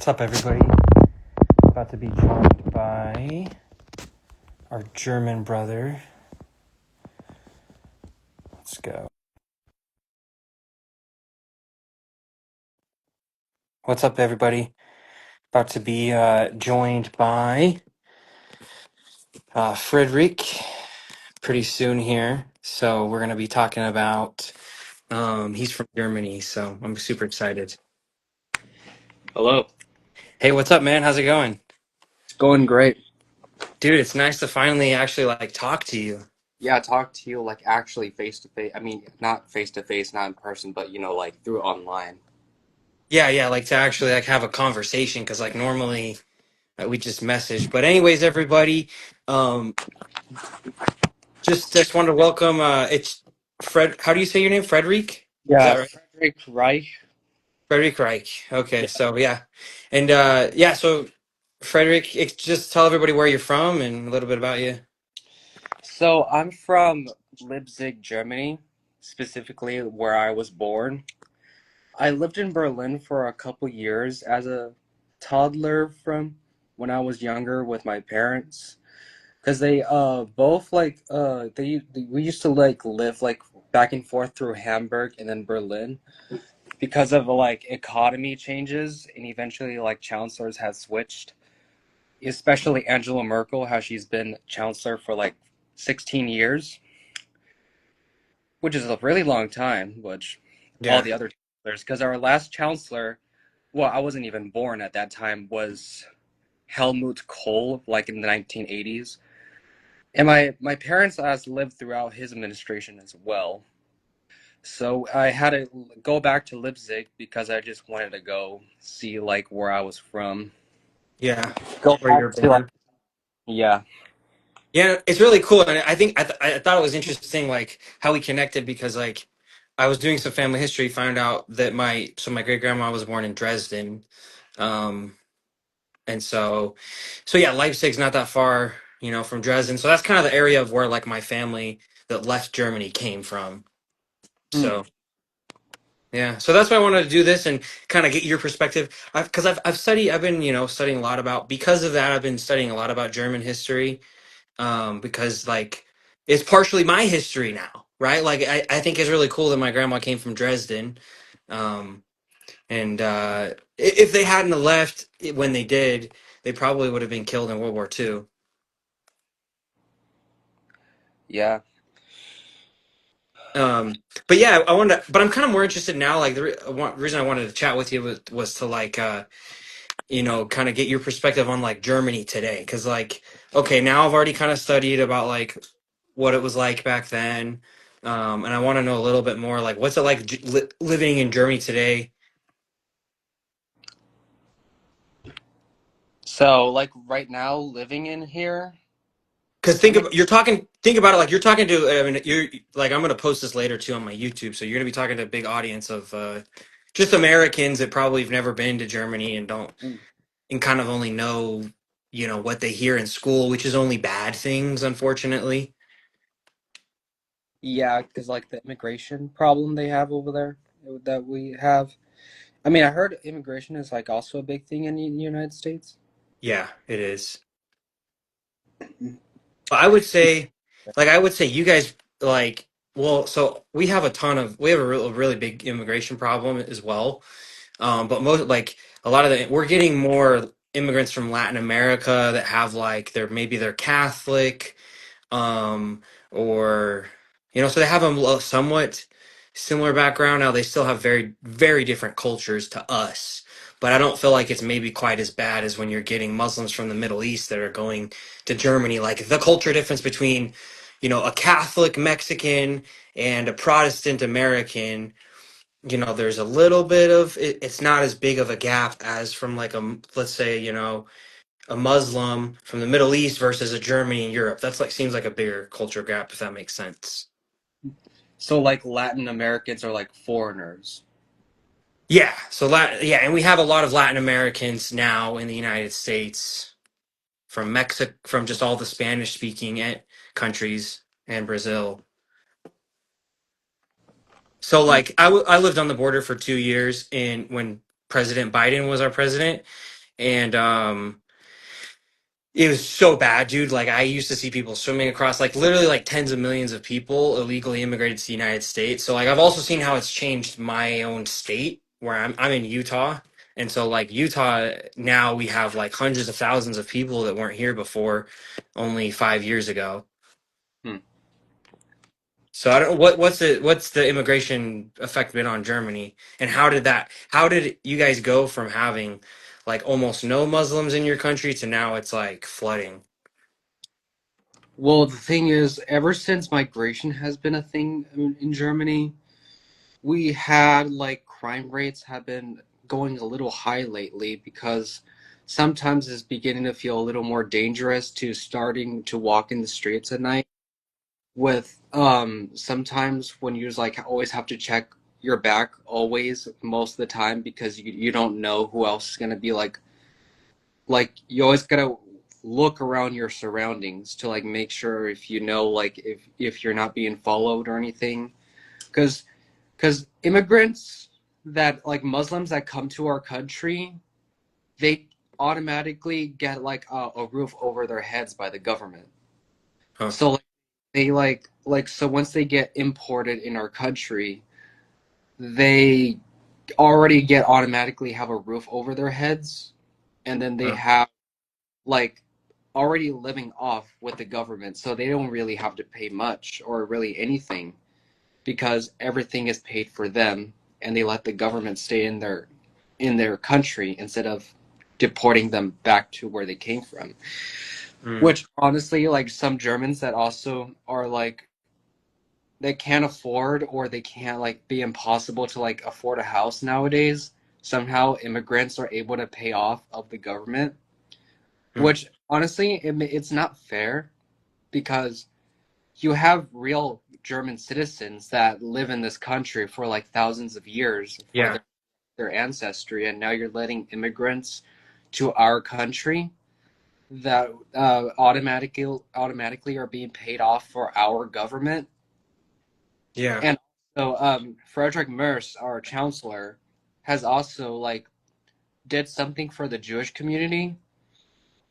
What's up, everybody? About to be joined by our German brother. Let's go. What's up, everybody? About to be joined by Frederick pretty soon here. So we're going to be talking about, he's from Germany, so I'm super excited. Hello. Hey, what's up, man? How's it going? It's going great. Dude, it's nice to finally actually talk to you. Yeah, talk to you like actually face to face. I mean, not face to face, not in person, but like through online. Yeah, to actually have a conversation because normally we just message. But anyways, everybody, um, just wanted to welcome. It's Fred. How do you say your name? Frederick. Is that Yeah, right? Frederick Reich. Frederick Reich. Okay, Yeah. so yeah, and yeah, so Frederick, just tell everybody where you're from and a little bit about you. So I'm from Leipzig, Germany, specifically where I was born. I lived in Berlin for a couple years as a toddler from when I was younger with my parents. Because they both we used to like live like back and forth through Hamburg and then Berlin because of like economy changes and eventually like chancellors have switched, especially Angela Merkel, how she's been chancellor for like 16 years, which is a really long time, which all Yeah, the other chancellors, because our last chancellor, well, I wasn't even born at that time, was Helmut Kohl, like in the 1980s. And my parents has lived throughout his administration as well. So I had to go back to Leipzig because I just wanted to go see like where I was from. yeah. Go Where you're back to like born. yeah. Yeah, it's really cool, and I think I thought it was interesting, how we connected because I was doing some family history, found out that my great grandma was born in Dresden, um, and so yeah, Leipzig's not that far, from Dresden. So that's kind of the area of where my family that left Germany came from. Hmm. So yeah, so that's why I wanted to do this and kind of get your perspective. Because I've been studying a lot about because of that I've been studying a lot about German history. Because it's partially my history now, right? I think it's really cool that my grandma came from Dresden. Um, and if they hadn't have left when they did, they probably would have been killed in World War II. Yeah. But yeah, I wanted to, but I'm kind of more interested now. Reason I wanted to chat with you was to kind of get your perspective on Germany today. Because okay, now I've already kind of studied about what it was like back then. And I want to know a little bit more, what's it like living in Germany today? So like right now living in here, Because I mean think about it like you're talking to. I mean, you're I'm gonna post this later too on my YouTube, so you're gonna be talking to a big audience of just Americans that probably have never been to Germany and don't mm, and kind of only know what they hear in school, which is only bad things, unfortunately. yeah, because like the immigration problem they have over there that we have. I mean, I heard immigration is like also a big thing in the United States. Yeah, it is. But I would say you guys well, so we have a really big immigration problem as well. But most a lot of we're getting more immigrants from Latin America that have they're Catholic, um, or so they have a somewhat similar background. Now they still have very very different cultures to us, but I don't feel like it's maybe quite as bad as when you're getting Muslims from the Middle East that are going to Germany. Like the culture difference between a Catholic Mexican and a Protestant American, there's a little bit of it's not as big of a gap as from let's say a Muslim from the Middle East versus a Germany and Europe. That's seems like a bigger culture gap, if that makes sense. So like Latin Americans are like foreigners. Yeah, so yeah, and we have a lot of Latin Americans now in the United States from Mexico, from just all the Spanish speaking countries and Brazil. So Hmm. I lived on the border for 2 years in when President Biden was our president. and it was so bad, dude. Like I used to see people swimming across, like literally, like tens of millions of people illegally immigrated to the United States. So like I've also seen how it's changed my own state, where I'm in Utah, and so like Utah now we have like hundreds of thousands of people that weren't here before, only 5 years ago. Hmm. So I don't what's the immigration effect been on Germany, and how did you guys go from having like almost no Muslims in your country to now it's like flooding? Well, the thing is, ever since migration has been a thing in Germany, we had like crime rates have been going a little high lately because sometimes it's beginning to feel a little more dangerous to starting to walk in the streets at night. With sometimes when you just like always have to check your back always most of the time because you don't know who else is gonna be like you always gotta look around your surroundings to like make sure if you know like if you're not being followed or anything because immigrants that like Muslims that come to our country, they automatically get like a roof over their heads by the government. Huh. So like, they like so once they get imported in our country, they already get automatically have a roof over their heads, and then they Huh. have like already living off with the government, so they don't really have to pay much or really anything because everything is paid for them, and they let the government stay in their country instead of deporting them back to where they came from. Mm. Which honestly, like some Germans that also are like they can't afford or they can't like be impossible to like afford a house nowadays. Somehow immigrants are able to pay off of the government, Mm. which honestly it's not fair because you have real German citizens that live in this country for like thousands of years for Yeah. their ancestry, and now you're letting immigrants to our country that automatically are being paid off for our government. Yeah. And so Frederick Merz, our chancellor, has also like did something for the Jewish community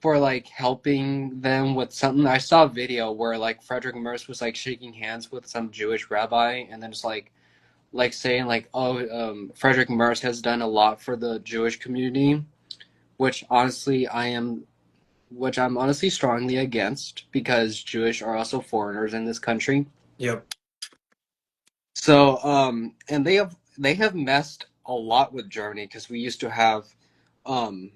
for like helping them with something. I saw a video where like Frederick Merz was like shaking hands with some Jewish rabbi, and then it's like saying like, oh, Frederick Merz has done a lot for the Jewish community, which honestly which I'm honestly strongly against because Jewish are also foreigners in this country. Yep. So and they have messed a lot with Germany because we used to have um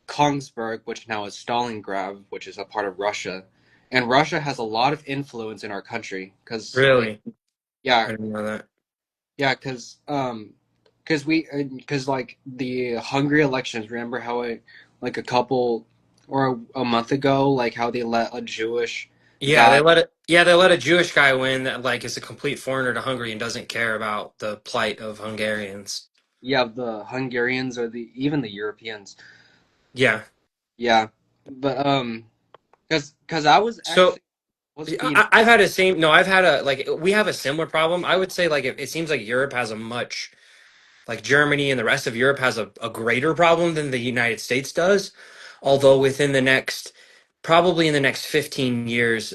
Kongsberg, which now is Stalingrad, which is a part of Russia. And Russia has a lot of influence in our country because, like, Really? I yeah, didn't know that. yeah, because like the Hungary elections. Remember how it like a couple or a month ago, like how they let a Jewish Yeah, guy, they let a Jewish guy win that like is a complete foreigner to Hungary and doesn't care about the plight of Hungarians. yeah, the Hungarians or the even the Europeans, Yeah. yeah, but because I was So actually was being I've had a same no, I've had a like we have a similar problem. I would say like it seems like Europe has a much like Germany and the rest of Europe has a greater problem than the United States does. Although within the next, probably in the next 15 years,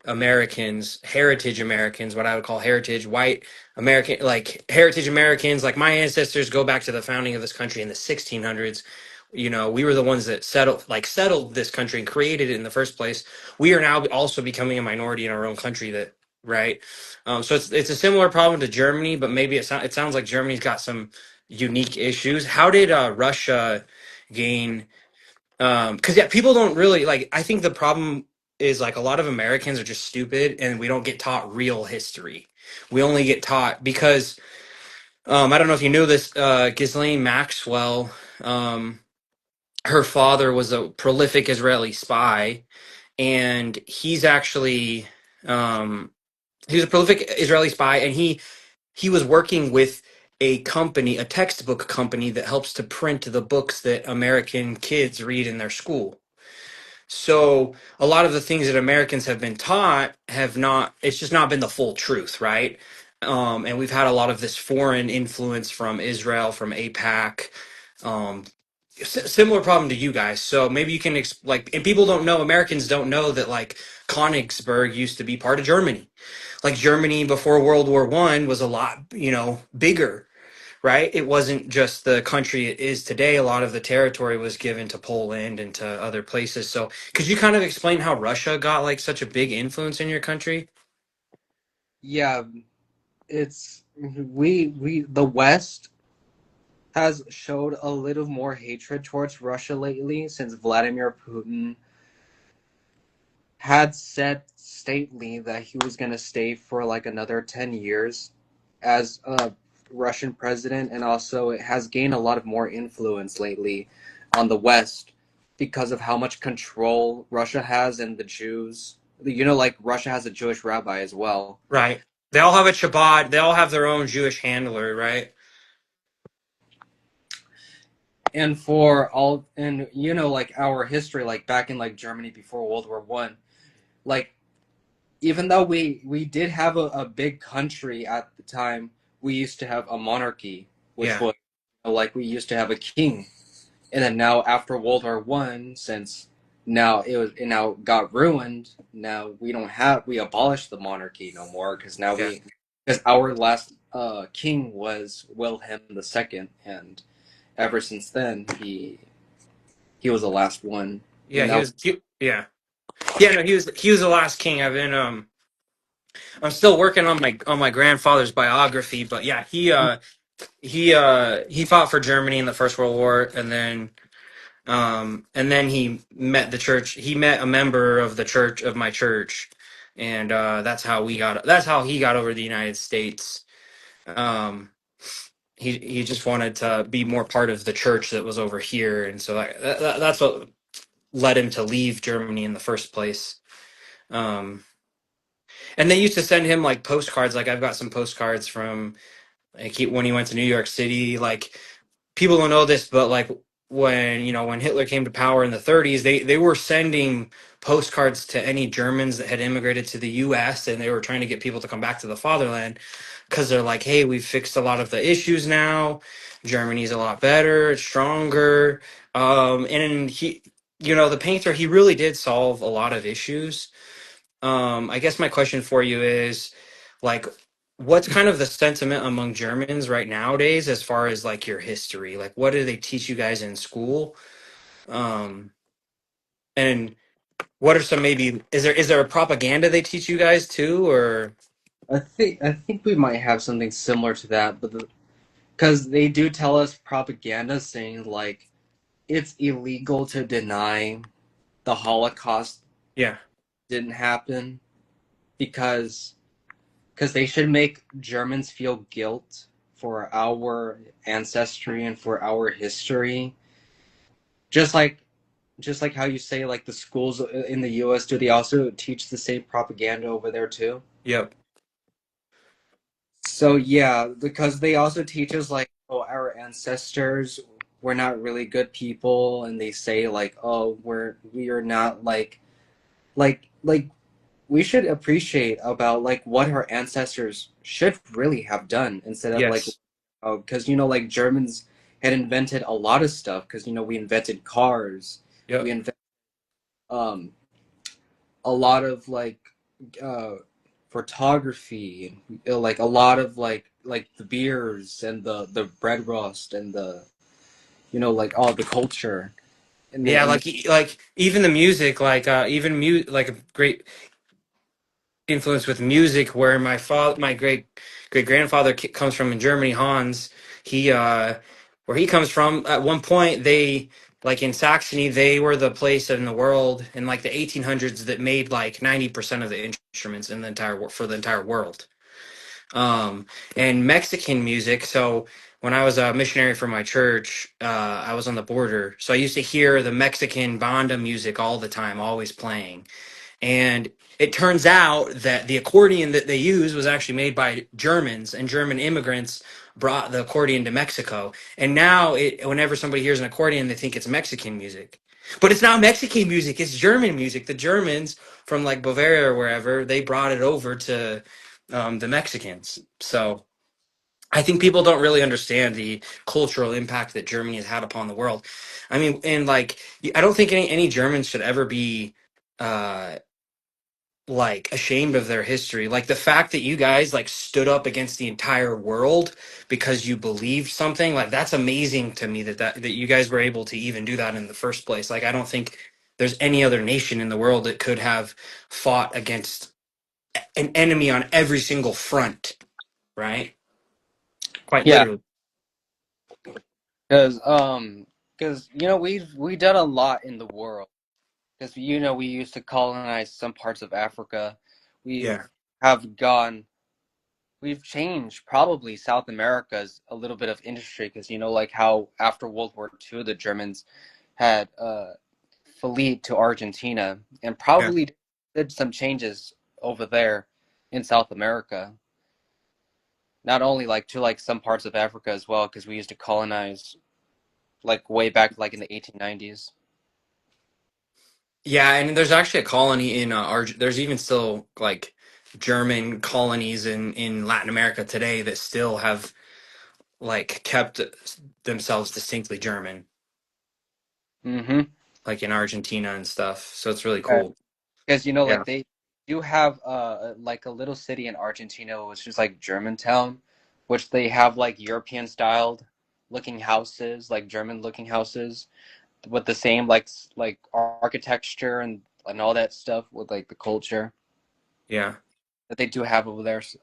Americans, heritage Americans, what I would call heritage white American, like heritage Americans, like my ancestors go back to the founding of this country in the 1600s. You know, we were the ones that settled this country and created it in the first place. We are now also becoming a minority in our own country that, right? So it's a similar problem to Germany, but maybe it sounds like Germany's got some unique issues. How did Russia gain? Because yeah, people don't really like. I think the problem is like a lot of Americans are just stupid, and we don't get taught real history. We only get taught because I don't know if you knew this. Ghislaine Maxwell, um, her father was a prolific Israeli spy, and he's actually um, he was a prolific Israeli spy, and he was working with a company, a textbook company that helps to print the books that American kids read in their school. So a lot of the things that Americans have been taught have not, it's just not been the full truth, right? And we've had a lot of this foreign influence from Israel, from APAC, um, similar problem to you guys. So maybe you can like, and people don't know, Americans don't know that like Königsberg used to be part of Germany. Like Germany before World War One was a lot, bigger, right? It wasn't just the country it is today. A lot of the territory was given to Poland and to other places. So could you kind of explain how Russia got like such a big influence in your country? Yeah, it's we the West has showed a little more hatred towards Russia lately since Vladimir Putin had said stately that he was going to stay for like another 10 years as a Russian president, and also it has gained a lot of more influence lately on the West because of how much control Russia has and the Jews. Like Russia has a Jewish rabbi as well. Right. They all have a Shabbat. They all have their own Jewish handler, right? And for all, and like our history, like back in like Germany before World War One, like even though we did have a big country at the time, we used to have a monarchy, which Yeah. was like we used to have a king. And then now after World War One, since now it now got ruined, now we abolished the monarchy no more Yeah. because our last king was Wilhelm II, and ever since then he was the last one. Yeah. And He that was. Yeah. Yeah. No, he was the last king. I'm still working on my grandfather's biography, but yeah, he fought for Germany in the First World War, and then he met the church. He met a member of the church of my church, and that's how he got over the United States. Um, he just wanted to be more part of the church that was over here, and so that's what led him to leave Germany in the first place. Um, and they used to send him like postcards. Like I've got some postcards from like when he went to New York City. Like people don't know this, but like when Hitler came to power in the 30s, they were sending postcards to any Germans that had immigrated to the U.S. and they were trying to get people to come back to the fatherland because they're like, hey, we've fixed a lot of the issues now. Germany's a lot better, it's stronger. And the painter, he really did solve a lot of issues. I guess my question for you is, like, what's kind of the sentiment among Germans right nowadays as far as like your history? Like, what do they teach you guys in school? Um, and what are some maybe is there a propaganda they teach you guys too, or I think we might have something similar to that, but because they do tell us propaganda saying like it's illegal to deny the Holocaust yeah, didn't happen because they should make Germans feel guilt for our ancestry and for our history. Just like how you say like the schools in the US, do they also teach the same propaganda over there too? yep, So yeah, because they also teach us like, oh, our ancestors were not really good people, and they say like, oh, we are not like we should appreciate about like what our ancestors should really have done instead of like, yes, oh, because like Germans had invented a lot of stuff because we invented cars, we yep, invented um a lot of like uh photography, like a lot of like the beers and the bread rust and the like all the culture and yeah. and Like even the music, even like a great influence with music where my great grandfather comes from in Germany. Hans, he where he comes from, at one point they, like in Saxony, they were the place in the world in like the 1800s that made like 90% of the instruments in the for the entire world. um and Mexican music. So when I was a missionary for my church, I was on the border, so I used to hear the Mexican banda music all the time, always playing. And it turns out that the accordion that they used was actually made by Germans, and German immigrants brought the accordion to Mexico. And now, whenever somebody hears an accordion, they think it's Mexican music. But it's not Mexican music, it's German music. The Germans from like Bavaria or wherever, they brought it over to the Mexicans. So, I think people don't really understand the cultural impact that Germany has had upon the world. I mean, and like, I don't think any Germans should ever be uh, like ashamed of their history. Like the fact that you guys like stood up against the entire world because you believed something, like that's amazing to me that you guys were able to even do that in the first place. Like I don't think there's any other nation in the world that could have fought against an enemy on every single front, right? Quite Yeah, literally. because we done a lot in the world. Because we used to colonize some parts of Africa. We've Yeah. have gone. We've changed probably South America's a little bit of industry because like how after World War II the Germans had fled to Argentina and Yeah. probably did some changes over there in South America. Not only like to like some parts of Africa as well because we used to colonize like way back like in the 1890s. Yeah, and there's actually a colony in there's even still like German colonies in Latin America today that still have like kept themselves distinctly German, Mm-hmm. like in Argentina and stuff. So it's really cool. Because Yeah. like they do have like a little city in Argentina, which is like Germantown, which they have like European styled looking houses, like German looking houses, with the same like architecture and all that stuff with like the culture Yeah. that they do have over there. So,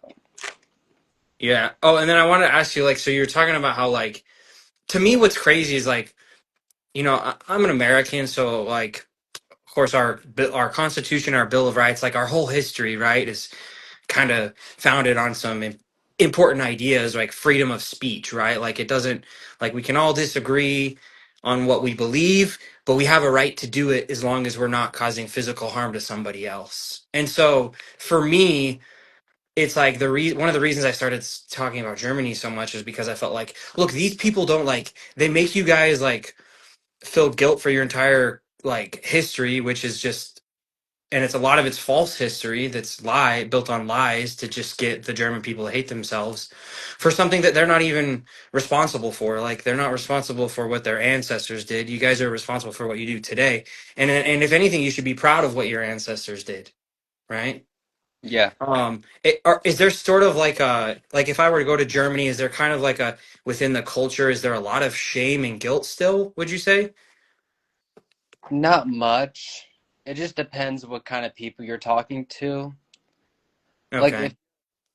Yeah. Oh, and then I wanted to ask you, like, so you're talking about how, like, to me, what's crazy is like, I'm an American, so like, of course, our Constitution, our Bill of Rights, like our whole history, right, is kind of founded on some important ideas like freedom of speech, right? Like it doesn't, like we can all disagree on what we believe, but we have a right to do it as long as we're not causing physical harm to somebody else. And so for me, it's like one of the reasons I started talking about Germany so much is because I felt like, look, these people don't like, they make you guys like feel guilt for your entire like history, which is just, and it's a lot of it's false history that's built on lies to just get the German people to hate themselves for something that they're not even responsible for. Like they're not responsible for what their ancestors did. You guys are responsible for what you do today. And if anything, you should be proud of what your ancestors did, right? yeah, Is there sort of like a, like if I were to go to Germany, is there kind of like a, within the culture, is there a lot of shame and guilt still, would you say? not much. It just depends what kind of people you're talking to. Like if Okay.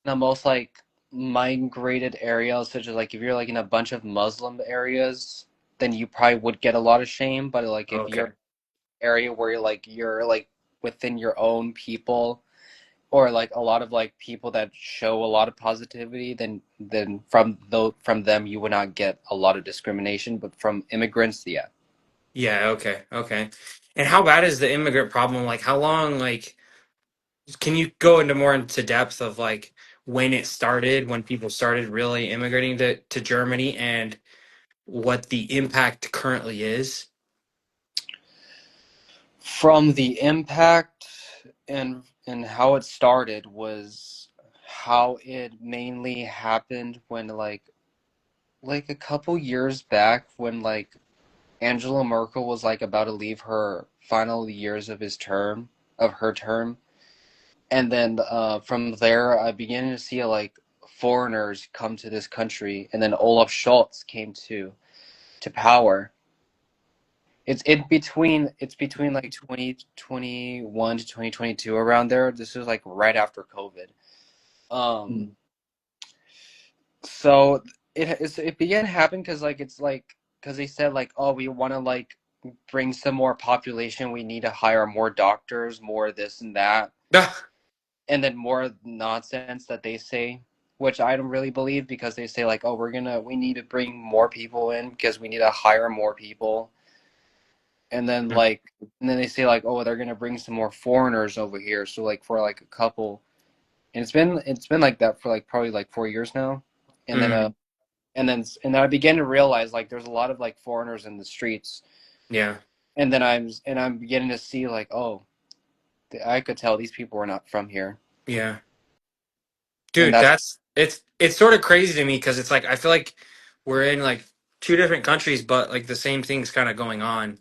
the most like migrated areas, such as like if you're like in a bunch of Muslim areas, then you probably would get a lot of shame. But like if you're Okay. in an area where you're like within your own people, or like a lot of like people that show a lot of positivity, then from them you would not get a lot of discrimination. But from immigrants, yeah. Yeah, okay. Okay. And how bad is the immigrant problem? Like how long, like, can you go into more into depth of like when it started, when people started really immigrating to Germany and what the impact currently is? From the impact and how it started was how it mainly happened when like a couple years back when like Angela Merkel was like about to leave her final years of her term, and then from there I began to see like foreigners come to this country, and then Olaf Scholz came to power. It's between like 2021 to 2022 around there. This was like right after COVID. Um, Mm. so it began to happen because because they said like, oh, we want to like bring some more population. We need to hire more doctors, more this and that, Ah, and then more nonsense that they say, which I don't really believe because they say like, oh, we need to bring more people in because we need to hire more people, and then mm, they say like, oh, they're gonna bring some more foreigners over here, so like for like a couple, and it's been like that for like probably like 4 years now, and then mm, I began to realize like there's a lot of like foreigners in the streets, yeah, and then I'm beginning to see like, oh, I could tell these people were not from here, yeah. and Dude, that's it's sort of crazy to me because it's like I feel like we're in like two different countries, but like the same thing's kind of going on,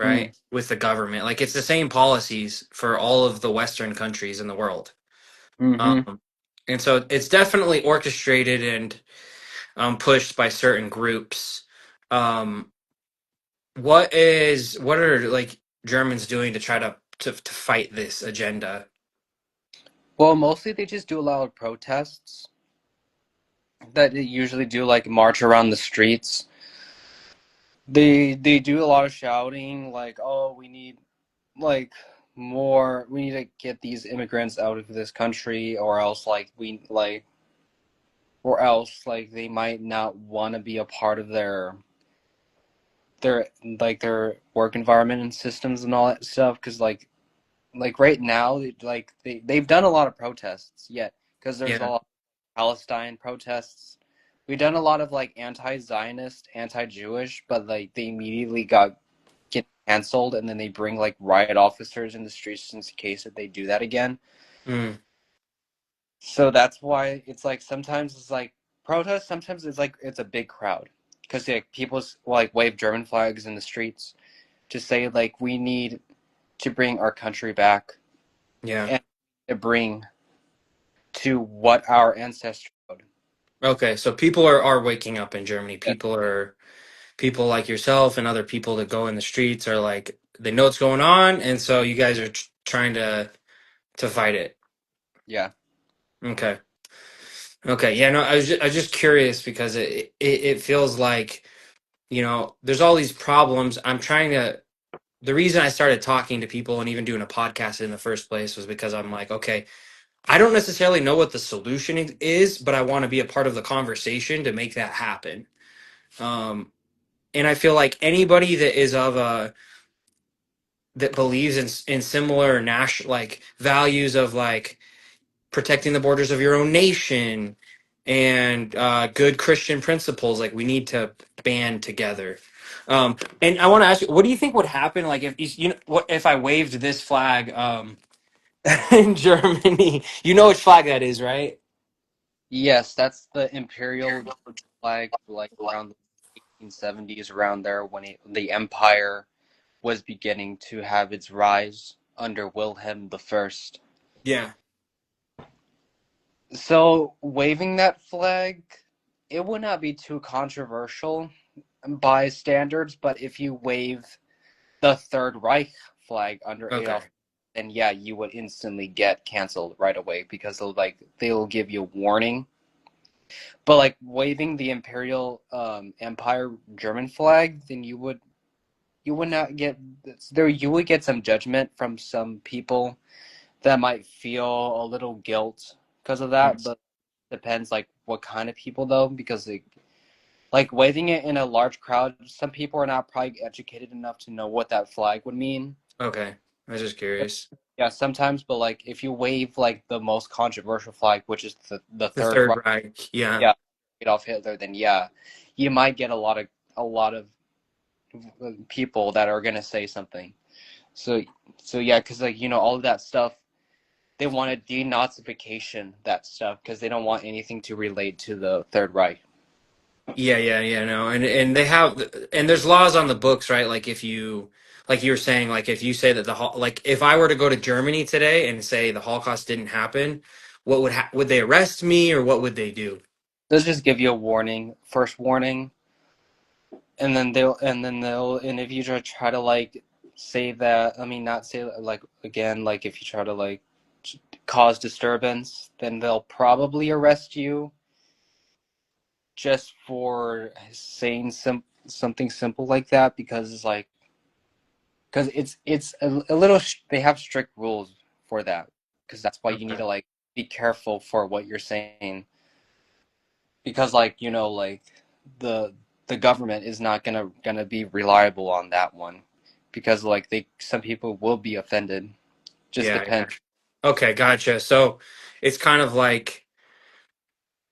Mm, right? With the government, like it's the same policies for all of the Western countries in the world, mm-hmm. um, and so it's definitely orchestrated and pushed by certain groups. Um, what are like Germans doing to try to fight this agenda? Well, mostly they just do a lot of protests that they usually do like march around the streets. They do a lot of shouting like, "Oh, we need like we need to get these immigrants out of this country or else they might not want to be a part of their their work environment and systems and all that stuff because right now they've done a lot of protests yet because there's a Yeah. lot of Palestine protests. We've done a lot of like anti-Zionist, anti-Jewish, but like they immediately get canceled, and then they bring like riot officers in the streets in case that they do that again. Mm, So that's why it's like sometimes it's like protest, sometimes it's like it's a big crowd because like people like wave German flags in the streets to say like we need to bring our country back yeah. and to bring to what our ancestors showed. Okay, so people are waking up in Germany. Yeah, People like yourself and other people that go in the streets are like they know what's going on, and so you guys are trying to fight it. yeah. Okay, okay, yeah. No, I was just curious because it feels like there's all these problems. I'm trying to. The reason I started talking to people and even doing a podcast in the first place was because I'm like, okay, I don't necessarily know what the solution is, but I want to be a part of the conversation to make that happen. Um, and I feel like anybody that is of a that believes in similar national like values of like protecting the borders of your own nation and good Christian principles, like we need to band together. And I want to ask you, what do you think would happen, like if what if I waved this flag in Germany? You know which flag that is, right? Yes, that's the imperial flag, like around the 1870s, around there when the empire was beginning to have its rise under Wilhelm the First. Yeah. So waving that flag, it would not be too controversial by standards, but if you wave the Third Reich flag under Okay. Adolf, then yeah, you would instantly get canceled right away because they'll give you a warning. But like waving the Imperial Empire German flag, then you would not get there. You would get some judgment from some people that might feel a little guilt because of that, but depends like what kind of people though, because like waving it in a large crowd, some people are not probably educated enough to know what that flag would mean. Okay. I was just curious. Yeah, sometimes, but like if you wave like the most controversial flag, which is the The Third Third Reich, Reich. Yeah. yeah, Adolf Hitler, then yeah, you might get a lot of people that are gonna say something. So so yeah, because like all of that stuff, they want a denazification that stuff because they don't want anything to relate to the Third Reich. Yeah, yeah, yeah, no. And they have and there's laws on the books, right? Like if you like you were saying like if you say that like if I were to go to Germany today and say the Holocaust didn't happen, what would they arrest me or what would they do? They'll just give you a warning, first warning, and if you try to like say that, I mean not say like again, like if you try to like cause disturbance, then they'll probably arrest you just for saying something simple like that because it's like because it's a little they have strict rules for that because that's why you need Okay. to like be careful for what you're saying because like like the the government is not gonna be reliable on that one because like they some people will be offended, just Yeah, yeah. depends. Okay, gotcha. So it's kind of like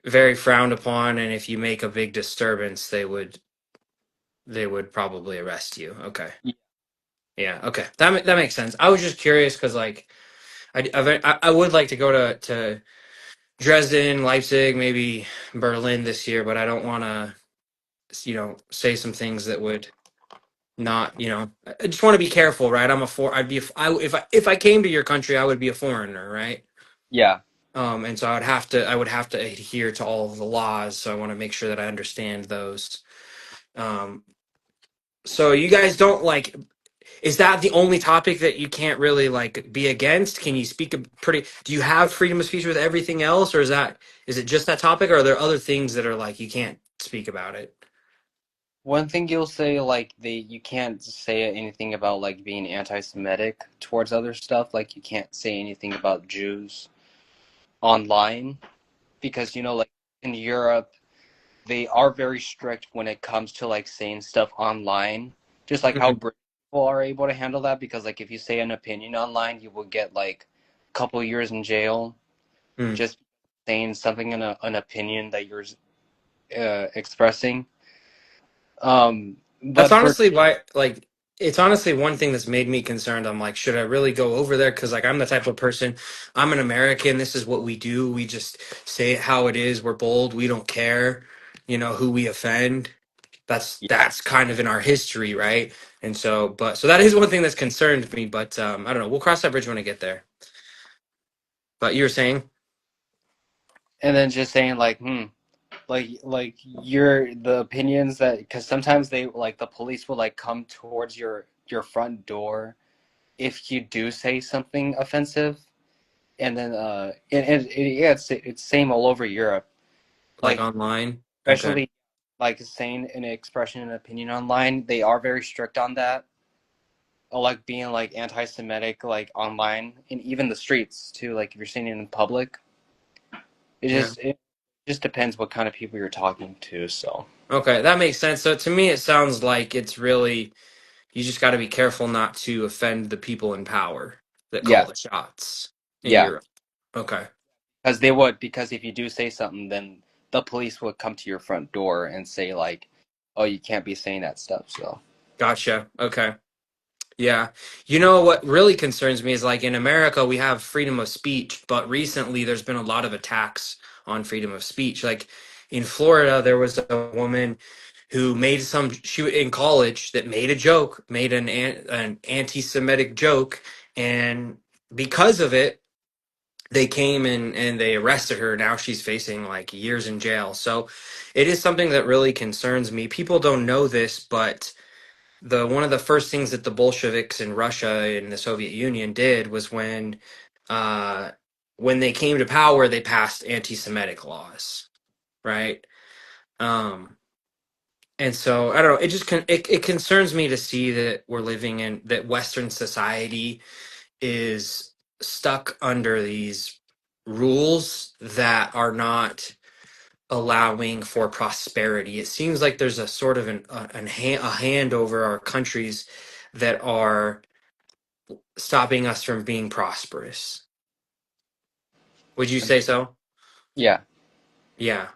very frowned upon and if you make a big disturbance, they would probably arrest you. Okay. Yeah, okay. That makes sense. I was just curious cuz like I would like to go to Dresden, Leipzig, maybe Berlin this year, but I don't want to, say some things that would not, I just want to be careful, right? I'd be, if I came to your country, I would be a foreigner, right? Yeah. And so I would have to adhere to all of the laws. So I want to make sure that I understand those. Um, so you guys don't like, is that the only topic that you can't really like be against? Can you speak a pretty, do you have freedom of speech with everything else? Or is it just that topic? Or are there other things that are like, you can't speak about it? One thing you'll say, like, you can't say anything about like being anti-Semitic towards other stuff. Like, you can't say anything about Jews online because like in Europe they are very strict when it comes to like saying stuff online. Just like how Mhm. British people are able to handle that, because like if you say an opinion online, you will get like a couple years in jail Mm. just saying something in an opinion that you're expressing. That's But for honestly why, like, it's honestly one thing that's made me concerned. I'm like, should I really go over there? Because, like, I'm the type of person, I'm an American. This is what we do. We just say it how it is. We're bold. We don't care, who we offend. That's kind of in our history, right? And so, so that is one thing that's concerned me. But I don't know. We'll cross that bridge when I get there. But you were saying, and then just saying like like your the opinions that, because sometimes they like the police will like come towards your front door if you do say something offensive. And then yeah, it's same all over Europe, like like online. Okay. especially like saying an expression and opinion online, they are very strict on that. Or like being like anti-Semitic like online and even the streets too, like if you're saying it in public, Yeah. it just depends what kind of people you're talking to. So Okay. That makes sense. So to me, it sounds like it's really, you just got to be careful not to offend the people in power that call yeah, the shots in yeah, Europe. Okay. because they would, because if you do say something, then the police would come to your front door and say like, oh, you can't be saying that stuff. So Gotcha. Okay. Yeah. You know what really concerns me is like in America, we have freedom of speech, but recently there's been a lot of attacks on freedom of speech. Like in Florida, there was a woman who made in college that made a joke, made an anti-Semitic joke. And because of it, they came and they arrested her. Now she's facing like years in jail. So it is something that really concerns me. People don't know this, but the one of the first things that the Bolsheviks in Russia and the Soviet Union did was uh, when they came to power, they passed anti-Semitic laws, right? Um, and so I don't know. It just it concerns me to see that we're living in that Western society is stuck under these rules that are not allowing for prosperity. It seems like there's a sort of a hand over our countries that are stopping us from being prosperous. Would you say so? yeah. Yeah.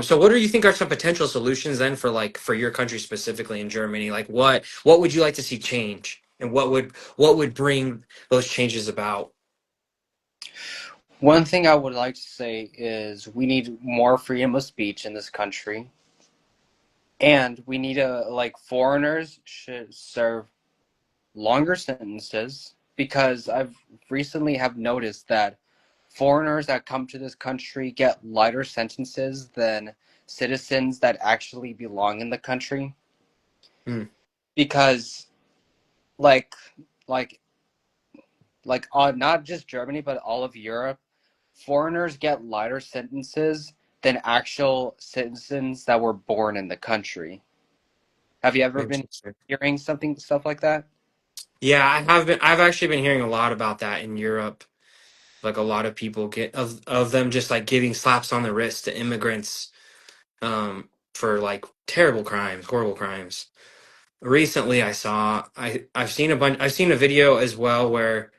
So what do you think are some potential solutions then for like for your country specifically in Germany? Like what would you like to see change? And what would bring those changes about? One thing I would like to say is we need more freedom of speech in this country, and we need a like foreigners should serve longer sentences, because I've recently have noticed that foreigners that come to this country get lighter sentences than citizens that actually belong in the country, Hmm. because like like not just Germany but all of Europe, foreigners get lighter sentences than actual citizens that were born in the country. Have you ever been Interesting. hearing something stuff like that? Yeah, I've actually been hearing a lot about that in Europe. Like a lot of people get of them just like giving slaps on the wrist to immigrants for like terrible crimes, horrible crimes. Recently I've seen a video as well where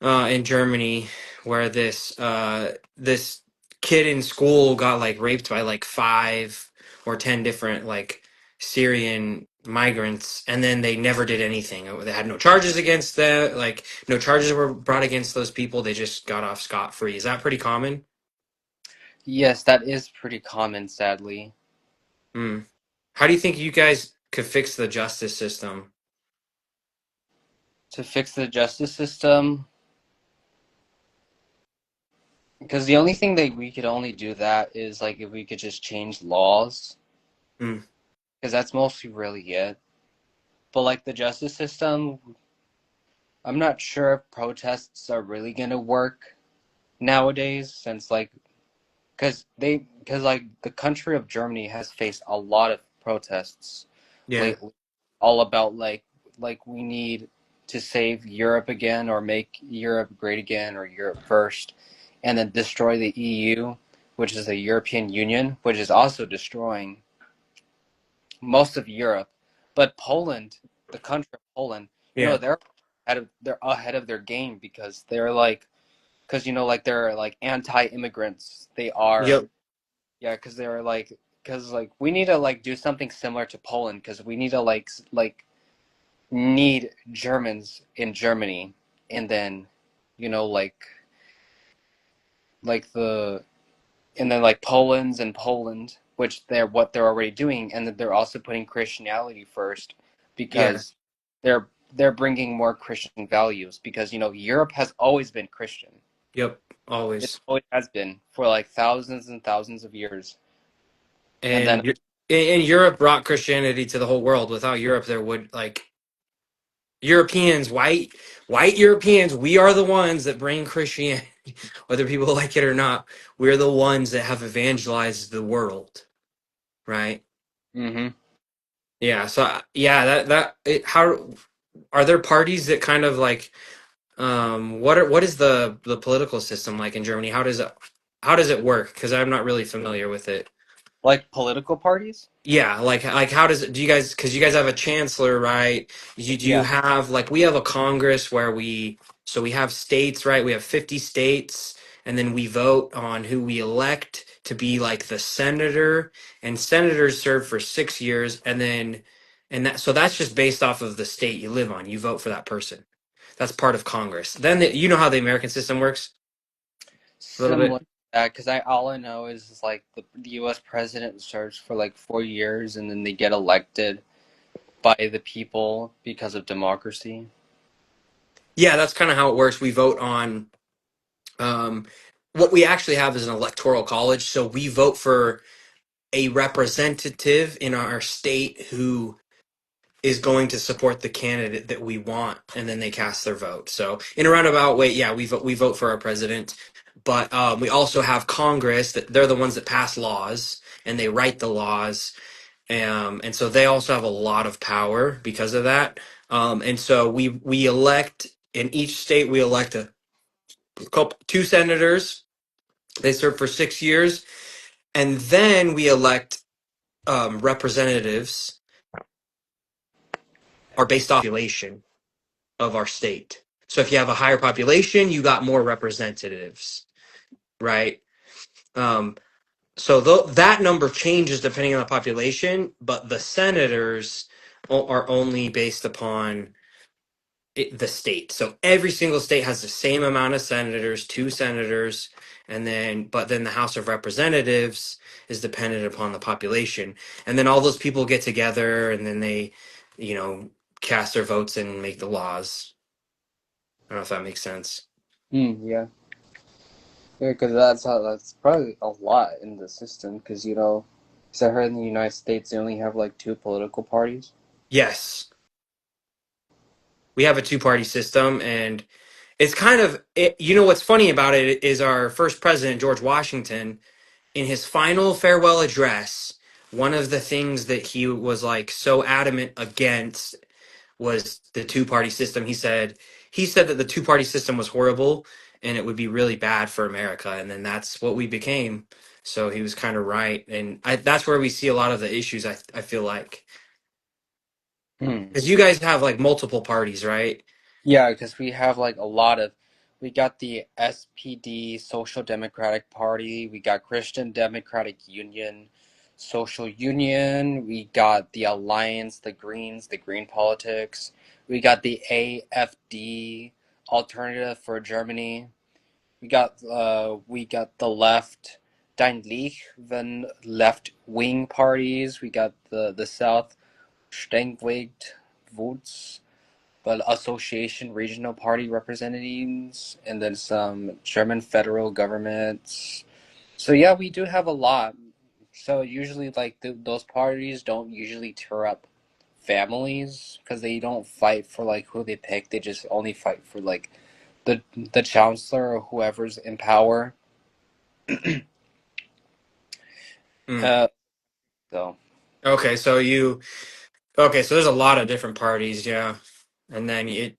in Germany where this kid in school got like raped by like 5 or 10 different like Syrian migrants, and then they never did anything. They had no charges against them, like no charges were brought against those people. They just got off scot free. Is that pretty common? Yes, that is pretty common, sadly. Hmm. How do you think you guys could fix the justice system? To fix the justice system, because the only thing that we could only do that is like if we could just change laws, Hmm. because that's mostly really it. But like the justice system, I'm not sure if protests are really gonna work nowadays, since like because like the country of Germany has faced a lot of protests Yeah. lately, all about like we need to save Europe again or make Europe great again or Europe first, and then destroy the EU, which is the European Union, which is also destroying most of Europe. But Poland, the country of Poland, Yeah. they're ahead of their game because they're like because like they're like anti-immigrants. They are. Yep. Yeah, because they're like, because like we need to like do something similar to Poland because we need to like need Germans in Germany, and then like like the and then like Poland's in Poland, which they're what they're already doing, and then they're also putting Christianity first Yeah. because they're bringing more Christian values because Europe has always been Christian. Yep. It Always. always has been for like thousands and thousands of years, and then And and Europe brought Christianity to the whole world. Without Europe, there would like Europeans, white Europeans, we are the ones that bring Christianity, whether people like it or not. We're the ones that have evangelized the world, right? hmm Yeah. So yeah, how are there parties that kind of like what is the political system like in Germany? How does it work? Because I'm not really familiar with it. like political parties. Yeah, like how does it? Do you guys? Because you guys have a chancellor, right? You do you Yeah. have like we have a Congress where we have states, right? We have 50 states, and then we vote on who we elect to be like the senator, and senators serve for 6 years, and that's just based off of the state you live on. You vote for that person. That's part of Congress. Then you know how the American system works a little Similar bit. to that, because I all I know is like the U.S. president serves for like 4 years, and then they get elected by the people because of democracy. Yeah, that's kind of how it works. We vote on Um, what we actually have is an electoral college, so we vote for a representative in our state who is going to support the candidate that we want, and then they cast their vote. So, in a roundabout way, yeah, we vote for our president, but we also have Congress. That they're the ones that pass laws and they write the laws, and so they also have a lot of power because of that. And so we elect in each state we elect a couple two senators. They serve for 6 years, and then we elect representatives are based off population of our state. So if you have a higher population, you got more representatives, right? Um, so that number changes depending on the population, but the senators are only based upon the state. So every single state has the same amount of senators, two senators, but then the House of Representatives is dependent upon the population. And then all those people get together and then they, you know, cast their votes and make the laws. I don't know if that makes sense. Yeah. Yeah, because that's probably a lot in the system. Because because I heard in the United States they only have like two political parties. Yes, we have a two-party system, and it's kind of what's funny about it is our first president George Washington in his final farewell address, one of the things that he was like so adamant against was the two-party system. He said that the two-party system was horrible and it would be really bad for America, and then that's what we became. So he was kind of right, and that's where we see a lot of the issues. I feel like Hmm. because you guys have like multiple parties, right? Yeah, because we have like a lot of, we got the SPD, Social Democratic Party, we got Christian Democratic Union, Social Union, we got the Alliance, the Greens, the Green Politics, we got the AFD, Alternative for Germany, we got the left, Steinlich, then left-wing parties. We got the South Steinwegt votes, but association regional party representatives, and then some German federal governments. So yeah, we do have a lot. So usually, like those parties don't usually tear up families because they don't fight for like who they pick. They just only fight for like the chancellor or whoever's in power. Mm. Uh, so Okay, so you okay, so there's a lot of different parties, yeah, and then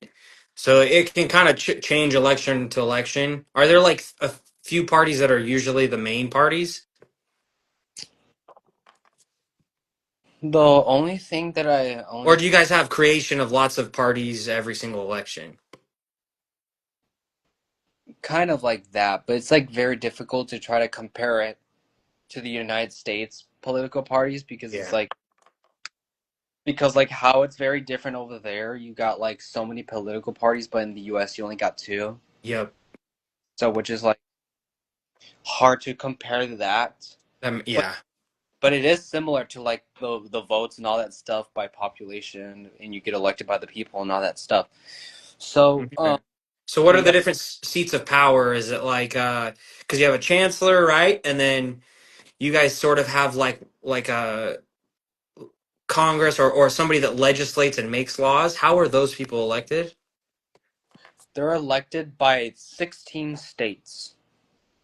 so it can kind of change election to election. Are there like a few parties that are usually the main parties, the only thing that I or only do you guys have creation of lots of parties every single election? kind of like that, but it's like very difficult to try to compare it to the United States political parties because it's Yeah. like like how it's very different over there. You got like so many political parties, but in the US you only got two. Yep. So which is like hard to compare to that. But Yeah. but it is similar to like the votes and all that stuff by population and you get elected by the people and all that stuff. So Okay. So what are we the got different seats of power? Is it like because you have a chancellor, right? And then you guys sort of have like a Congress or somebody that legislates and makes laws. How are those people elected? they're elected by 16 states.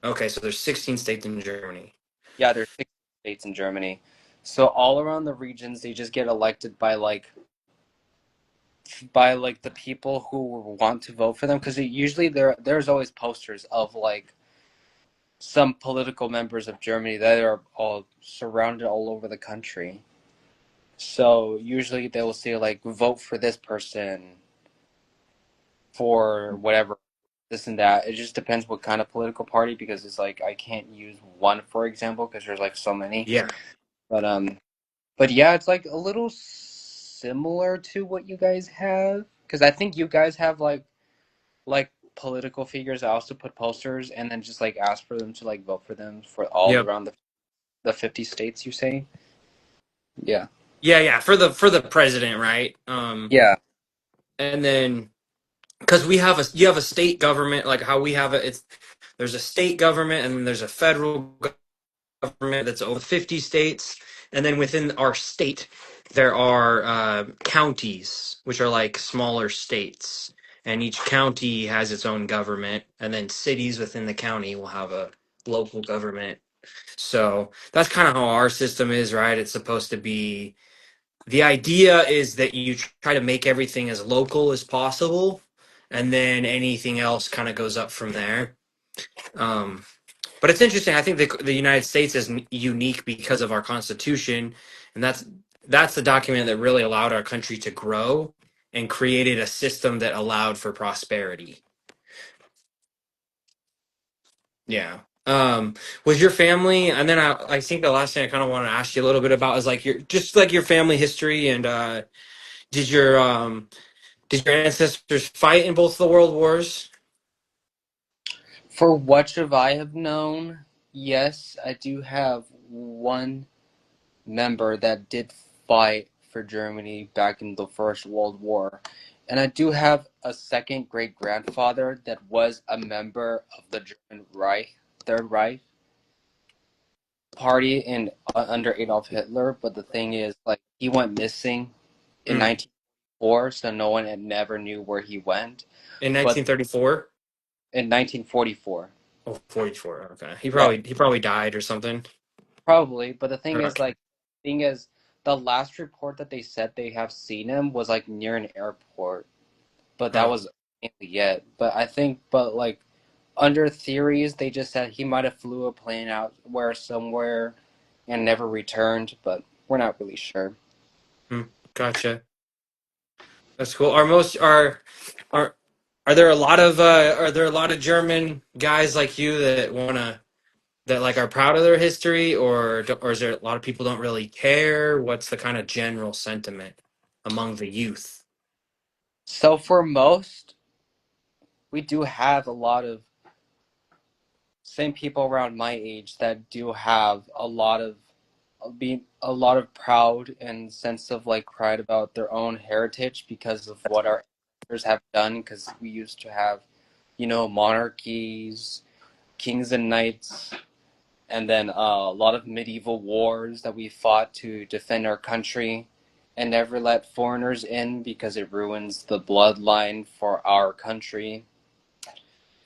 Okay, so there's 16 states in Germany. Yeah, there's 16 states in Germany. So all around the regions they just get elected by like the people who want to vote for them because usually there's always posters of like some political members of Germany that are all surrounded all over the country. So usually they will say like vote for this person for whatever this and that. It just depends what kind of political party because it's like I can't use one for example because there's like so many. Yeah. But but yeah, it's like a little similar to what you guys have because I think you guys have like political figures that also put posters and then just like ask for them to like vote for them for all Yep. around the 50 states you say? Yeah. Yeah, yeah, for the president, right? Yeah. And then because we have a you have a state government like how we have it. It's there's a state government and then there's a federal government that's over 50 states, and then within our state there are counties, which are like smaller states, and each county has its own government, and then cities within the county will have a local government. So that's kind of how our system is, right? It's supposed to be the idea is that you try to make everything as local as possible, and then anything else kind of goes up from there. Um, but it's interesting. I think the United States is unique because of our Constitution, and that's the document that really allowed our country to grow and created a system that allowed for prosperity. Yeah. Was your family, and then I think the last thing I kind of want to ask you a little bit about is like your just like your family history and did your um did your ancestors fight in both the world wars? For what of I have known, yes, I do have one member that did fight for Germany back in the First World War. And I do have a second great grandfather that was a member of the German Reich, Third Reich party in under Adolf Hitler. But the thing is, like, he went missing in Mm. 1944, so no one had never knew where he went. In But 1934? in 1944, Oh, 44. Okay. yeah, He probably died or something. probably. But the thing is, Okay. like, thing is, the last report that they said they have seen him was like near an airport, but that Huh. was mainly it. But I think, but like under theories, they just said he might have flew a plane out where somewhere and never returned, but we're not really sure. Hmm. Gotcha. That's cool. Are are there a lot of are there a lot of German guys like you that wanna that like are proud of their history, or is there a lot of people don't really care? What's the kind of general sentiment among the youth? So for most, we do have a lot of same people around my age that do have a lot of being a lot of proud and sense of like pride about their own heritage because of what our ancestors have done. Because we used to have, monarchies, kings and knights, and then a lot of medieval wars that we fought to defend our country and never let foreigners in because it ruins the bloodline for our country.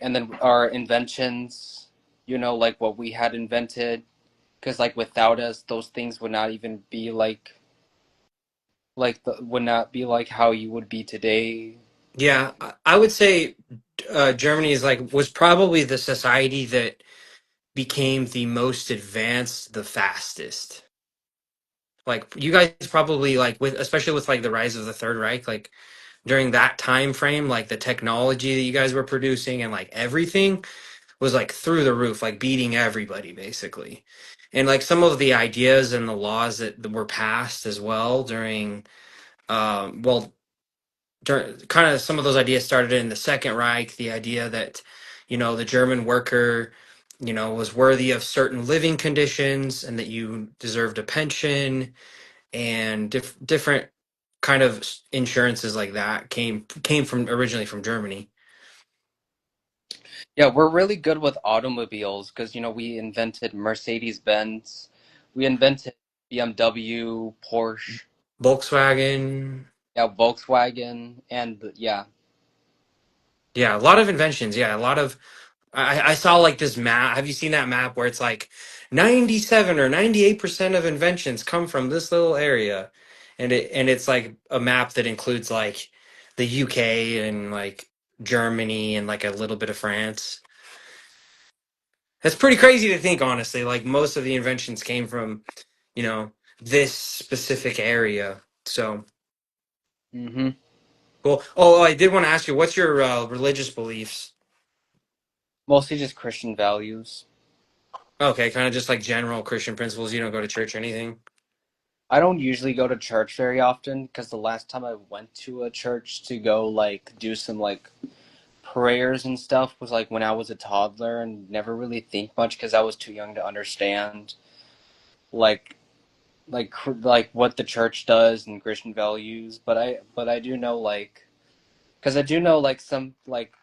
And then our inventions, like what we had invented, because like without us, those things would not even be would not be like how you would be today. Yeah, I would say Germany is like was probably the society that became the most advanced the fastest. Like you guys probably like with especially with like the rise of the Third Reich, like during that time frame, like the technology that you guys were producing and like everything was like through the roof, like beating everybody basically. And like some of the ideas and the laws that were passed as well during well kind of some of those ideas started in the Second Reich. The idea that the German worker was worthy of certain living conditions and that you deserved a pension and different kind of insurances like that came from originally from Germany. Yeah, we're really good with automobiles because we invented Mercedes Benz, we invented BMW, Porsche, Volkswagen. yeah, Volkswagen, and yeah. Yeah, a lot of inventions. Yeah, a lot of I saw like this map. Have you seen that map where it's like 97 or 98% of inventions come from this little area? And it's like a map that includes like the UK and like Germany and like a little bit of France. That's pretty crazy to think, honestly. Like most of the inventions came from, you know, this specific area. So Hmm. cool. Oh, I did want to ask you, what's your religious beliefs? Mostly just Christian values. Okay, kind of just like general Christian principles. You don't go to church or anything. I don't usually go to church very often because the last time I went to a church to go like do some like prayers and stuff was like when I was a toddler and never really think much because I was too young to understand like like what the church does and Christian values. But I do know like because I do know like some like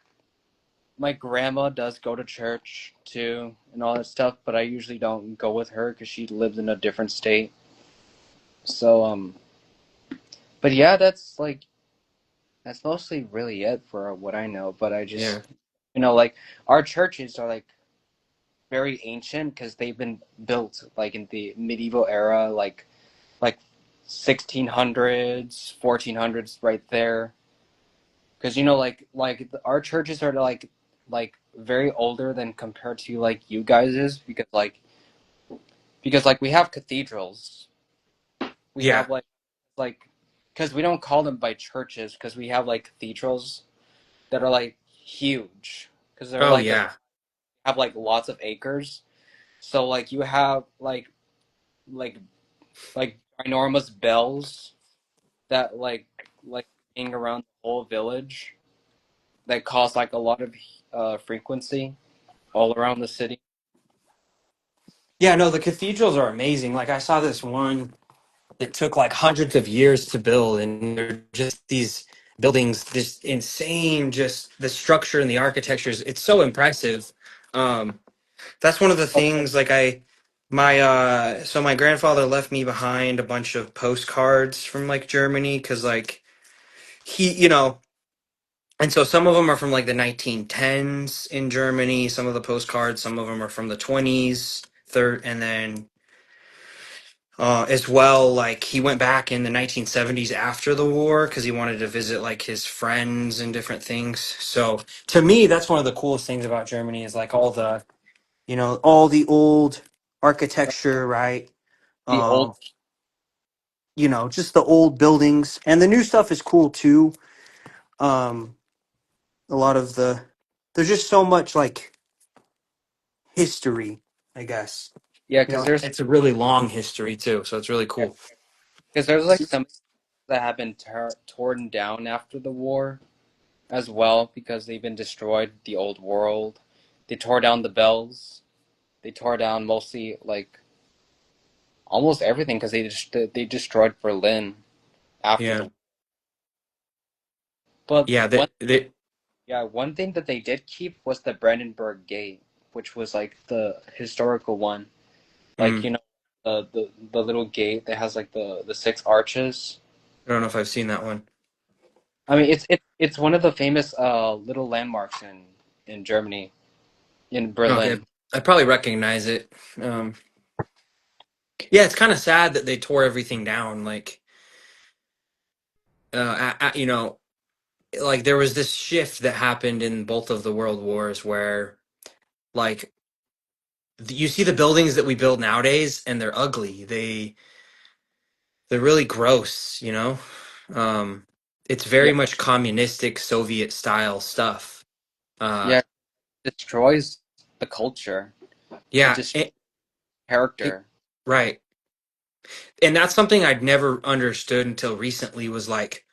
my grandma does go to church too and all that stuff, but I usually don't go with her because she lives in a different state. So but yeah, that's mostly really it for what I know. But I Yeah. just like our churches are like very ancient because they've been built like in the medieval era, like 1600s, 1400s, right there. Because like our churches are like very older than compared to like you guys is because we have cathedrals. We Yeah. have like because we don't call them by churches because we have like cathedrals that are like huge because they're Oh like yeah. have like lots of acres. So like you have like like ginormous bells that like ring around the whole village that cause like a lot of frequency all around the city. Yeah, no, the cathedrals are amazing. Like I saw this one that took like hundreds of years to build, and they're just these buildings, just insane. Just the structure and the architecture it's so impressive. Um, that's one of the things. Like my grandfather left me behind a bunch of postcards from like Germany because like he, and so some of them are from like the 1910s in Germany. Some of the postcards, some of them are from the 20s, third, and then as well, like he went back in the 1970s after the war because he wanted to visit like his friends and different things. So to me, that's one of the coolest things about Germany is like all the old architecture, right? The old Um, just the old buildings and the new stuff is cool too. Um, a lot of there's just so much like history, I guess. yeah, because It's a really long history too, so it's really cool. there's like some that have been torn down after the war as well because they've been destroyed the old world They tore down the bells. They tore down mostly like almost everything because they destroyed Berlin after Yeah. the. But Yeah, one they yeah one thing that they did keep was the Brandenburg Gate, which was like the historical one. Like mm, the little gate that has like the six arches. I don't know if I've seen that one. I mean, it's one of the famous little landmarks in Germany, in Okay. Berlin. I probably recognize it. Um, yeah, it's kind of sad that they tore everything down. Like, you know, like there was this shift that happened in both of the world wars where, like, you see the buildings that we build nowadays, and they're ugly. They're really gross. Um, it's very Yeah, much communistic Soviet style stuff. Uh, yeah, it destroys the culture. It yeah, destroys character. right. And that's something I'd never understood until recently was like,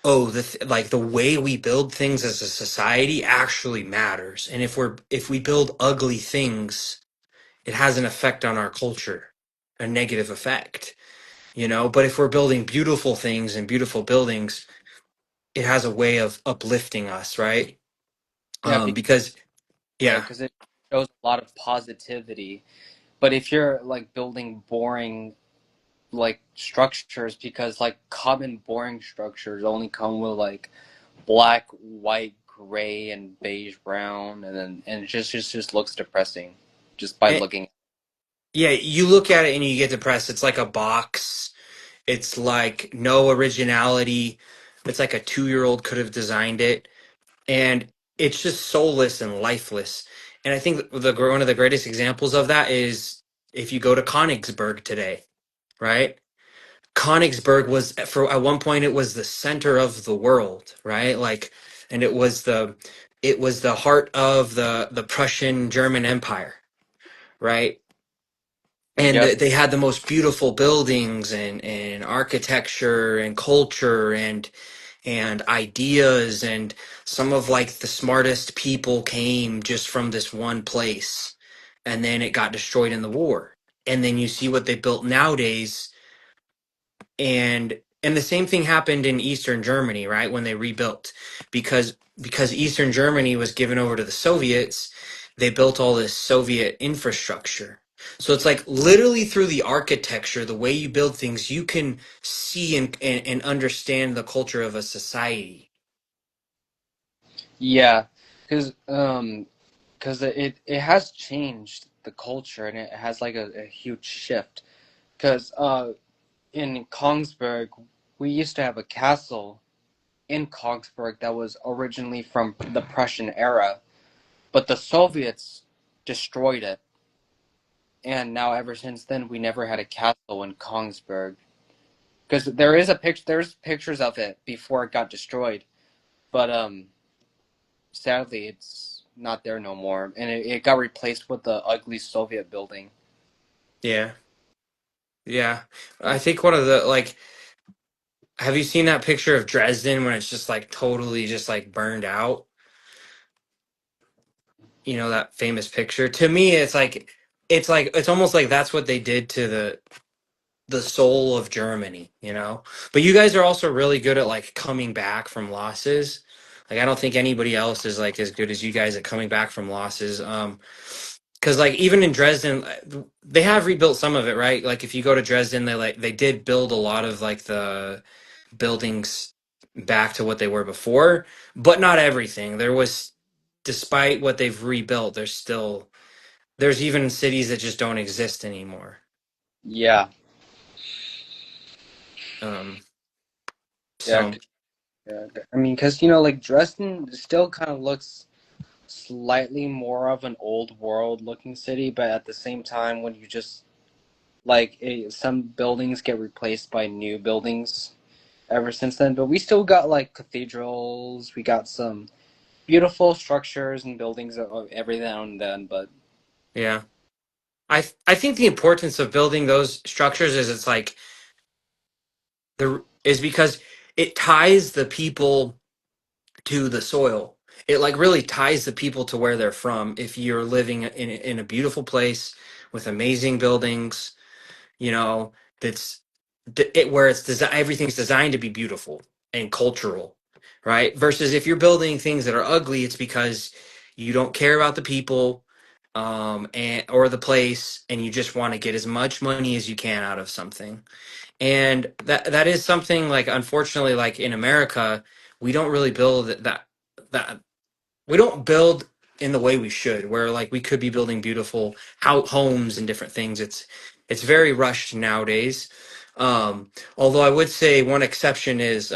oh, like the way we build things as a society actually matters. And if we build ugly things, it has an effect on our culture, a negative effect, But if we're building beautiful things and beautiful buildings, it has a way of uplifting us, right? Yeah, Because yeah, because it shows a lot of positivity. But if you're like building boring like structures, because like common boring structures only come with like black, white, gray, and beige, brown, and it just looks depressing just by and, looking. yeah, you look at it and you get depressed. It's like a box. It's like no originality. It's like a 2-year-old could have designed it, and it's just soulless and lifeless. And I think one of the greatest examples of that is if you go to Königsberg today, right? Königsberg was for at one point it was the center of the world, right? Like, and it was the heart of the Prussian German Empire, right? And Yep. they had the most beautiful buildings and architecture and culture and ideas, and some of like the smartest people came just from this one place, and then it got destroyed in the war. And then you see what they built nowadays, and the same thing happened in Eastern Germany, right? When they rebuilt, because Eastern Germany was given over to the Soviets, they built all this Soviet infrastructure. So it's like literally through the architecture, the way you build things, you can see and understand the culture of a society. Yeah, because it has changed the culture and it has like a huge shift. Because in Kongsberg, we used to have a castle in Kongsberg that was originally from the Prussian era, but the Soviets destroyed it, and now ever since then we never had a castle in Kongsberg. Because there's pictures of it before it got destroyed, but sadly it's not there no more, and it got replaced with the ugly Soviet building. Yeah. Yeah. I think one of the like have you seen that picture of Dresden when it's just like totally just like burned out? That famous picture. To me, it's almost like that's what they did to the soul of Germany. But you guys are also really good at like coming back from losses. Like I don't think anybody else is like as good as you guys at coming back from losses. Because like even in Dresden, they have rebuilt some of it, right? Like if you go to Dresden, they did build a lot of like the buildings back to what they were before, but not everything. Despite what they've rebuilt, there's even cities that just don't exist anymore. Yeah, Um, yeah, so yeah. I mean, because like Dresden still kind of looks slightly more of an old world looking city, but at the same time, when you just like some buildings get replaced by new buildings ever since then, but we still got like cathedrals, we got some beautiful structures and buildings every now and then, but yeah, I think the importance of building those structures is because it ties the people to the soil. it like really ties the people to where they're from. If you're living in a beautiful place with amazing buildings, you know, that's where everything's designed to be beautiful and cultural, right? Versus if you're building things that are ugly, it's because you don't care about the people, and or the place, and you just want to get as much money as you can out of something. And that is something, like, unfortunately, like in America, we don't really build that we don't build in the way we should, where like we could be building beautiful homes and different things. It's very rushed nowadays. Although I would say one exception is,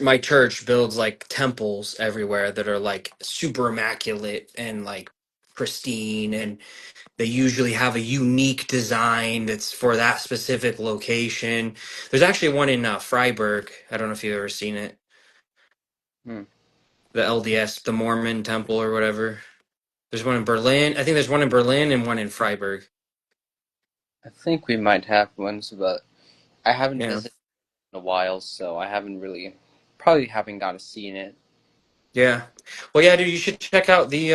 my church builds like temples everywhere that are like super immaculate and like pristine, and they usually have a unique design that's for that specific location. There's actually one in Freiburg. I don't know if you've ever seen it. Hmm. The LDS, the Mormon temple or whatever. There's one in Berlin. I think there's one in Berlin and one in Freiburg. I think we might have ones, but I haven't Yeah. visited in a while, so I haven't really, probably haven't got to see it. Yeah. Well, yeah, dude, you should check out the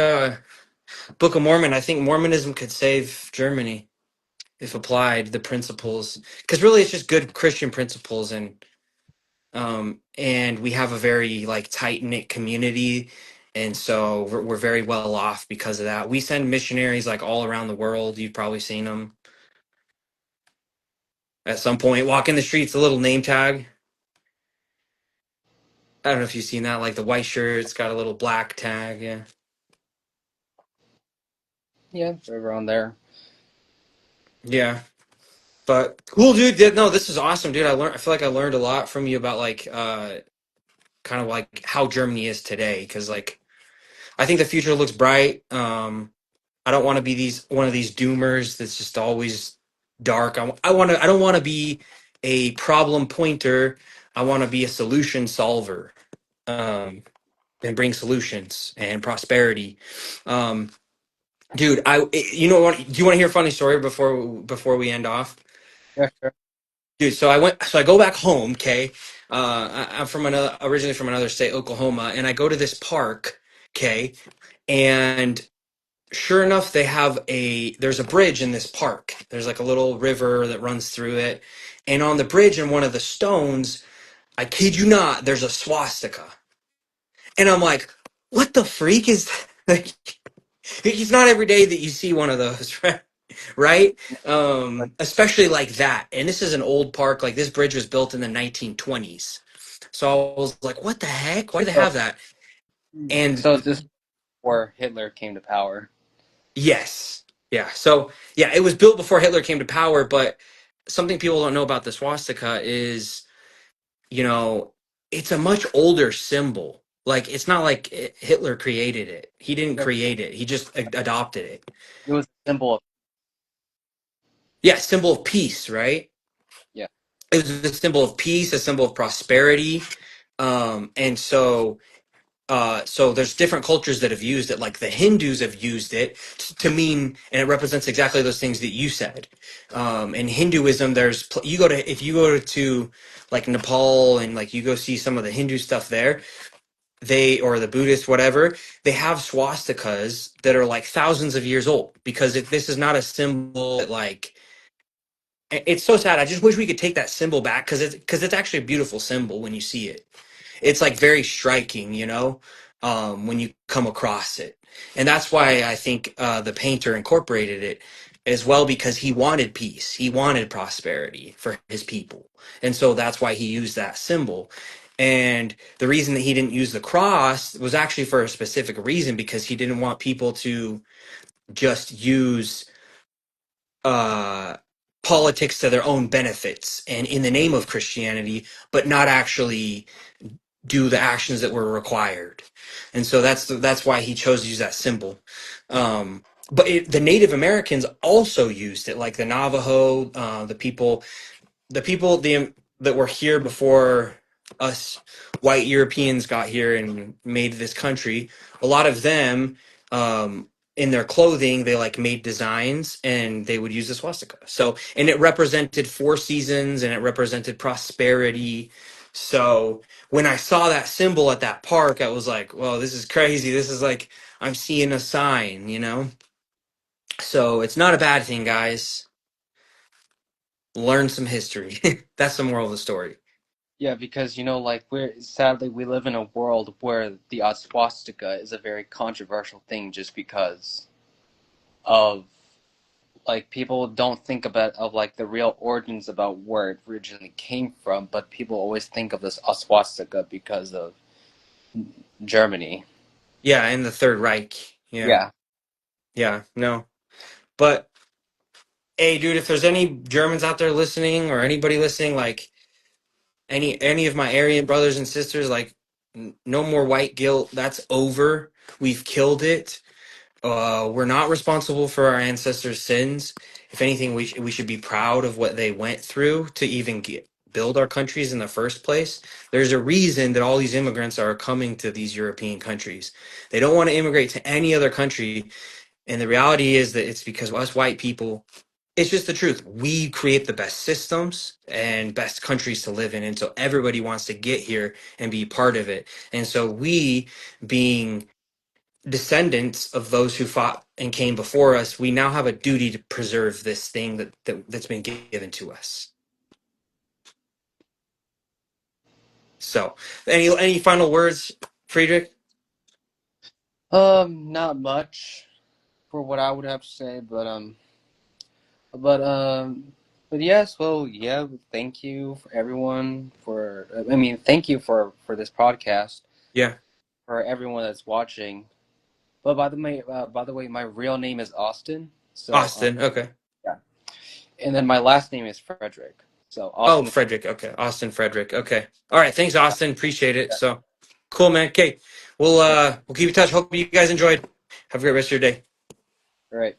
Book of Mormon. I think Mormonism could save Germany if applied, the principles. Because really it's just good Christian principles, and we have a very like tight-knit community, and so we're very well off because of that. We send missionaries like all around the world. You've probably seen them at some point. Walk in the streets, a little name tag. I don't know if you've seen that, like the white shirt, it's got a little black tag. Yeah, Yeah, they're around there. yeah. But cool, dude. No, this is awesome, dude. I feel like I learned a lot from you about like kind of like how Germany is today, because like I think the future looks bright. I don't want to be these one of these doomers that's just always dark. I want to. I don't want to be a problem pointer. I want to be a solution solver, um, and bring solutions and prosperity. Um, Dude, you know what? Do you want to hear a funny story before we end off? Yeah, sure. Dude, so I go back home. Okay, I'm from originally from another state, Oklahoma, and I go to this park. Okay, and sure enough, there's a bridge in this park. There's like a little river that runs through it, and on the bridge, in one of the stones, I kid you not, there's a swastika, and I'm like, what the freak is that? It's not every day that you see one of those, right? Right? Like, Especially like that. And this is an old park. Like this bridge was built in the 1920s. So I was like, what the heck? Why do they so, have that? And so this before Hitler came to power. yes. Yeah. So yeah, it was built before Hitler came to power, but something people don't know about the swastika is, you know, it's a much older symbol. Like it's not like Hitler created it. He didn't Yep. create it. He just adopted it. It was a symbol of, Yeah, symbol of peace, right? yeah. It was a symbol of peace, a symbol of prosperity. And so there's different cultures that have used it. Like the Hindus have used it to mean, and it represents exactly those things that you said. In Hinduism, if you go to like Nepal, and like you go see some of the Hindu stuff there, or the Buddhist, whatever, they have swastikas that are like thousands of years old, because this is not a symbol that like, it's so sad. I just wish we could take that symbol back, because it's actually a beautiful symbol when you see it. It's like very striking, when you come across it. And that's why I think the painter incorporated it as well, because he wanted peace, he wanted prosperity for his people, and so that's why he used that symbol. And the reason that he didn't use the cross was actually for a specific reason, because he didn't want people to just use uh, politics to their own benefits and in the name of Christianity, but not actually do the actions that were required. And so that's why he chose to use that symbol. But the Native Americans also used it, like the Navajo, that were here before us white Europeans got here and made this country. A lot of them, in their clothing, they like made designs, and they would use the swastika. So, and it represented four seasons, and it represented prosperity. So when I saw that symbol at that park, I was like, "Well, this is crazy. This is like I'm seeing a sign, you know." So it's not a bad thing, guys. Learn some history. That's the moral of the story. Yeah, because like we live in a world where the swastika is a very controversial thing just because of like people don't think about of like the real origins about where it originally came from, but people always think of this swastika because of Germany. Yeah, in the Third Reich. Yeah, Yeah. yeah, no. But hey, dude, if there's any Germans out there listening or anybody listening, like any of my Aryan brothers and sisters, like no more white guilt. That's over. We've killed it. We're not responsible for our ancestors' sins. If anything, we should be proud of what they went through to even build our countries in the first place. There's a reason that all these immigrants are coming to these European countries. They don't want to immigrate to any other country, and the reality is that it's because us white people, it's just the truth. We create the best systems and best countries to live in. And so everybody wants to get here and be part of it. And so we, being descendants of those who fought and came before us, we now have a duty to preserve this thing that's been given to us. So any final words, Friedrich? Not much for what I would have to say, but but yes, well, yeah, thank you for everyone for I mean, thank you for this podcast Yeah. for everyone that's watching. But by the way, my real name is Austin. So Austin. Okay. yeah, and then my last name is Frederick. So Oh, Austin. Frederick. Okay. Austin Frederick. Okay. All right. Thanks, Yeah, Austin. Appreciate it. yeah, So cool, man. Okay. We'll all we'll keep in touch. Hope you guys enjoyed. Have a great rest of your day. right.